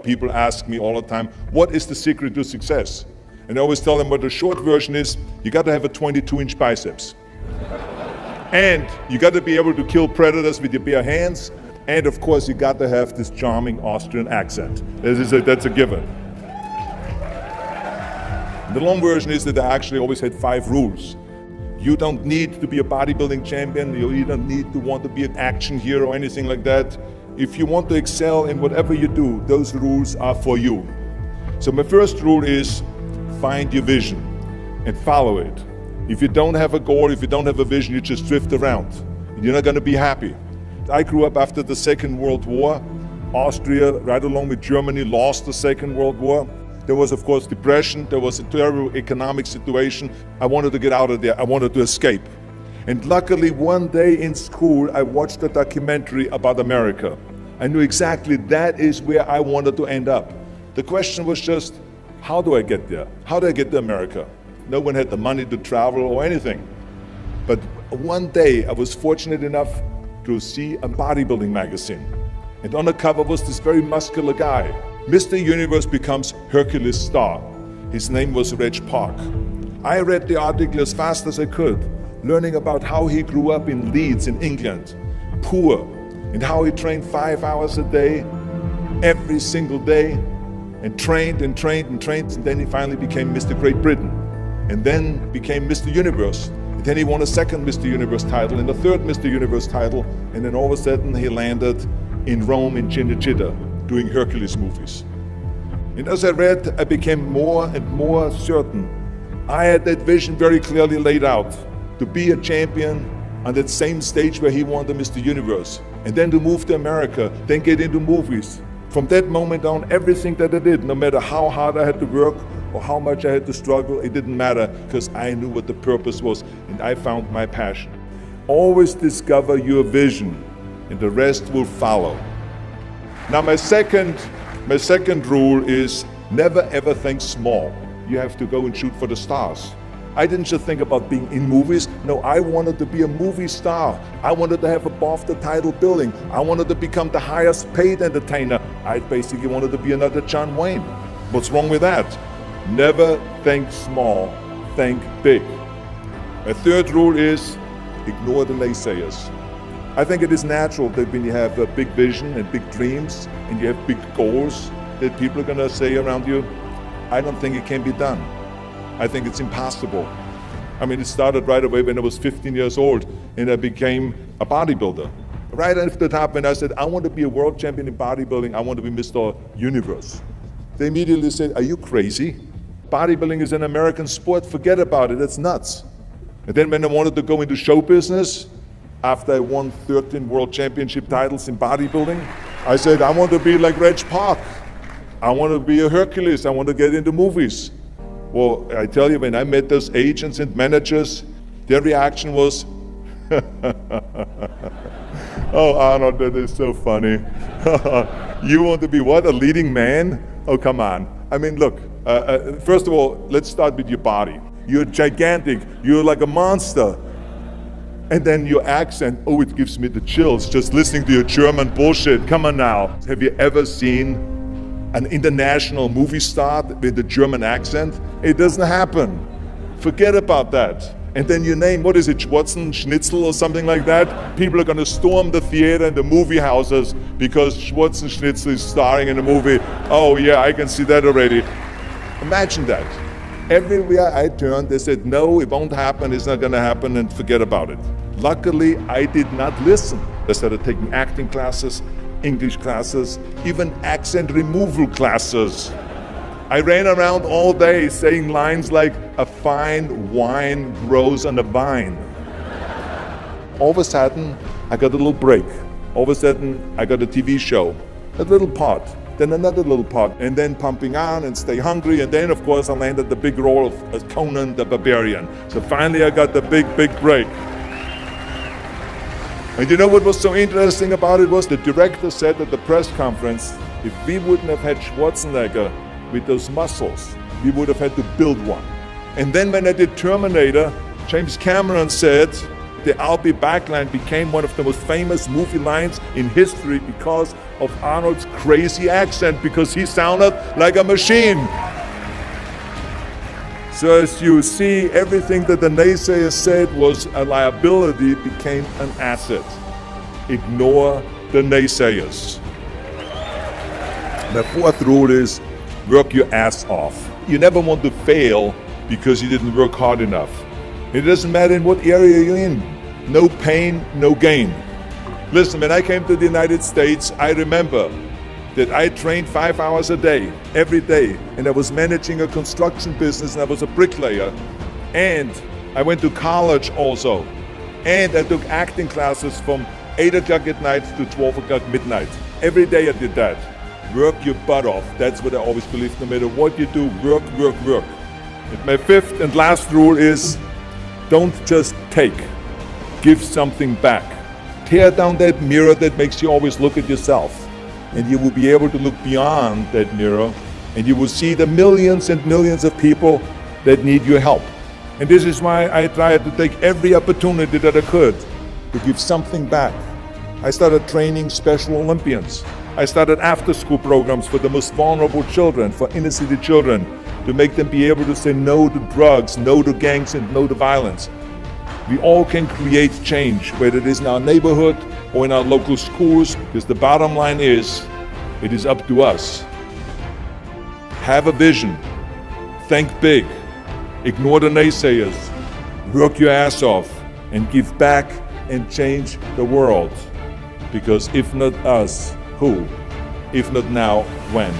people ask me all the time, what is the secret to success? And I always tell them what the short version is, you got to have a 22-inch biceps. And you got to be able to kill predators with your bare hands. And of course, you got to have this charming Austrian accent. That's a given. The long version is that I actually always had 5 rules. You don't need to be a bodybuilding champion. You don't need to want to be an action hero or anything like that. If you want to excel in whatever you do, those rules are for you. So my first rule is find your vision and follow it. If you don't have a goal, if you don't have a vision, you just drift around. You're not going to be happy. I grew up after the Second World War. Austria, right along with Germany, lost the Second World War. There was, of course, depression. There was a terrible economic situation. I wanted to get out of there. I wanted to escape. And luckily, one day in school, I watched a documentary about America. I knew exactly that is where I wanted to end up. The question was just, how do I get there? How do I get to America? No one had the money to travel or anything. But one day, I was fortunate enough to see a bodybuilding magazine. And on the cover was this very muscular guy. Mr. Universe becomes Hercules star. His name was Reg Park. I read the article as fast as I could, learning about how he grew up in Leeds in England, poor, and how he trained 5 hours a day, every single day, and trained and trained and trained, and then he finally became Mr. Great Britain, and then became Mr. Universe. And then he won a second Mr. Universe title and a third Mr. Universe title, and then all of a sudden he landed in Rome in Cinecittà, doing Hercules movies. And as I read, I became more and more certain. I had that vision very clearly laid out, to be a champion on that same stage where he won the Mr. Universe, and then to move to America, then get into movies. From that moment on, everything that I did, no matter how hard I had to work or how much I had to struggle, it didn't matter, because I knew what the purpose was, and I found my passion. Always discover your vision, and the rest will follow. Now my second rule is never ever think small. You have to go and shoot for the stars. I didn't just think about being in movies. No, I wanted to be a movie star. I wanted to have above the title billing. I wanted to become the highest paid entertainer. I basically wanted to be another John Wayne. What's wrong with that? Never think small, think big. My third rule is ignore the naysayers. I think it is natural that when you have a big vision and big dreams and you have big goals, that people are going to say around you, I don't think it can be done. I think it's impossible. I mean, it started right away when I was 15 years old and I became a bodybuilder. Right after the top, when I said, I want to be a world champion in bodybuilding, I want to be Mr. Universe. They immediately said, are you crazy? Bodybuilding is an American sport, forget about it, it's nuts. And then when I wanted to go into show business, after I won 13 world championship titles in bodybuilding, I said, I want to be like Reg Park. I want to be a Hercules, I want to get into movies. Well, I tell you, when I met those agents and managers, their reaction was, oh, Arnold, that is so funny. You want to be what, a leading man? Oh, come on. I mean, look, first of all, let's start with your body. You're gigantic, you're like a monster. And then your accent, oh, it gives me the chills just listening to your German bullshit. Come on now. Have you ever seen an international movie star with a German accent? It doesn't happen. Forget about that. And then your name, what is it, Schwarzenegger or something like that? People are going to storm the theater and the movie houses because Schwarzenegger is starring in a movie. Oh yeah, I can see that already. Imagine that. Everywhere I turned, they said, no, it won't happen, it's not going to happen, and forget about it. Luckily, I did not listen. I started taking acting classes, English classes, even accent removal classes. I ran around all day saying lines like, a fine wine grows on a vine. All of a sudden, I got a little break. All of a sudden, I got a TV show, a little part. Then another little part, and then Pumping On and Stay Hungry, and then of course I landed the big role of Conan the Barbarian. So finally I got the big break. And you know what was so interesting about it was the director said at the press conference, if we wouldn't have had Schwarzenegger with those muscles, we would have had to build one. And then when I did Terminator, James Cameron said, the "I'll be back" line became one of the most famous movie lines in history because of Arnold's crazy accent, because he sounded like a machine. So as you see, everything that the naysayers said was a liability became an asset. Ignore the naysayers. The fourth rule is work your ass off. You never want to fail because you didn't work hard enough. It doesn't matter in what area you're in. No pain, no gain. Listen, when I came to the United States, I remember that I trained 5 hours a day, every day, and I was managing a construction business, and I was a bricklayer, and I went to college also, and I took acting classes from 8 o'clock at night to 12 o'clock midnight. Every day I did that. Work your butt off. That's what I always believe. No matter what you do, work, work, work. And my fifth and last rule is don't just take. Give something back. Tear down that mirror that makes you always look at yourself. And you will be able to look beyond that mirror, and you will see the millions and millions of people that need your help. And this is why I tried to take every opportunity that I could to give something back. I started training Special Olympians. I started after-school programs for the most vulnerable children, for inner-city children, to make them be able to say no to drugs, no to gangs, and no to violence. We all can create change, whether it is in our neighborhood or in our local schools, because the bottom line is, it is up to us. Have a vision. Think big. Ignore the naysayers. Work your ass off and give back and change the world. Because if not us, who? If not now, when?